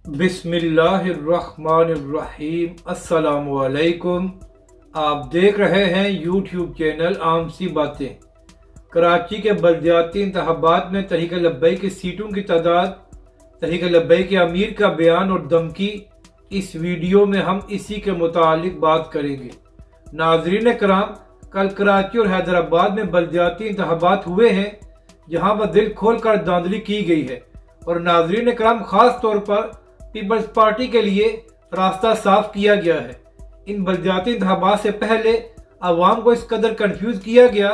बिस्मिल्लाहिर्रहमानिर्रहीम। अस्सलाम वालेकुम। आप देख रहे हैं यूट्यूब चैनल आम सी बातें। कराची के बल्दियाती इंतखाबात में तहरीक लब्बैक की सीटों की तादाद, तहरीक लब्बैक के अमीर का बयान और धमकी, इस वीडियो में हम इसी के मुतालिक बात करेंगे। नाज़रीन कराम, कल कराची और हैदराबाद में बल्दियाती इंतखाबात हुए हैं, जहां पर दिल खोल कर धांधली की गई है और नाज़रीन कराम, खास तौर पर पीपल्स पार्टी के लिए रास्ता साफ किया गया है। इन बल्दियाती इंतखाबात से पहले अवाम को इस कदर कंफ्यूज किया गया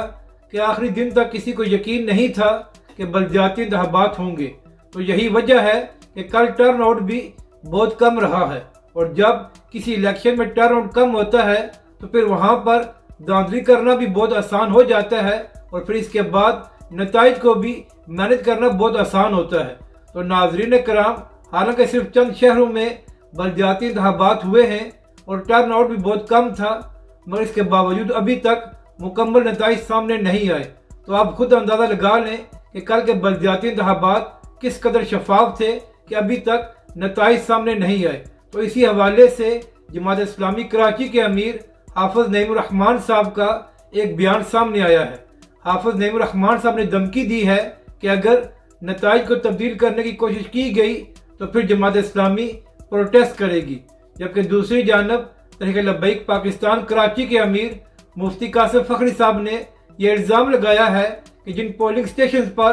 कि आखिरी दिन तक किसी को यकीन नहीं था कि बल्दियाती इंतखाबात होंगे। तो यही वजह है कि कल टर्न आउट भी बहुत कम रहा है, और जब किसी इलेक्शन में टर्न आउट कम होता है तो फिर वहां पर धांधली करना भी बहुत आसान हो जाता है, और फिर इसके बाद नताइज को भी मैनेज करना बहुत आसान होता है। तो नाजरीन कराम, हालांकि सिर्फ चंद शहरों में बल्दियाती इंतखाबात हुए हैं और टर्न आउट भी बहुत कम था, मगर इसके बावजूद अभी तक मुकम्मल नताइज सामने नहीं आए। तो आप खुद अंदाज़ा लगा लें कि कल के बल्दियाती इंतखाबात किस कदर शफाफ थे कि अभी तक नताइज सामने नहीं आए। तो इसी हवाले से जमात इस्लामी कराची के अमीर हाफिज नईमुर रहमान साहब का एक बयान सामने आया है। हाफिज नईमुर रहमान साहब ने धमकी दी है कि अगर नताइज को तब्दील करने की कोशिश की गई तो फिर जमात इस्लामी प्रोटेस्ट करेगी। जबकि दूसरी जानब तहरीक लब्बैक पाकिस्तान कराची के अमीर मुफ्ती कासिम फखरी साहब ने यह इल्ज़ाम लगाया है कि जिन पोलिंग स्टेशन पर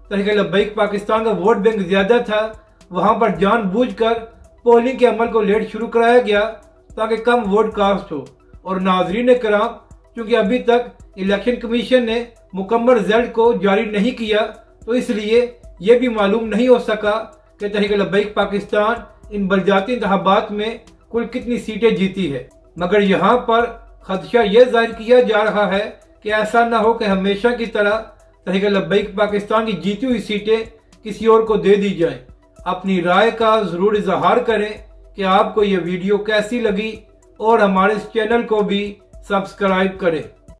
तहरीक लब्बैक पाकिस्तान का वोट बैंक ज्यादा था, वहां पर जानबूझकर पोलिंग के अमल को लेट शुरू कराया गया ताकि कम वोट कास्ट हो। और नाजरीन कराम, क्योंकि अभी तक इलेक्शन कमीशन ने मुकम्मल रिजल्ट को जारी नहीं किया, तो इसलिए यह भी मालूम नहीं हो सका कि तहरीक लब्बैक पाकिस्तान इन बल्दियाती इंतखाबात में कुल कितनी सीटें जीती है। मगर यहाँ पर खदशा यह जाहिर किया जा रहा है कि ऐसा न हो कि हमेशा की तरह तहरीक लब्बैक पाकिस्तान की जीती हुई सीटें किसी और को दे दी जाएं। अपनी राय का ज़रूर इजहार करें कि आपको यह वीडियो कैसी लगी, और हमारे इस चैनल को भी सब्सक्राइब करें।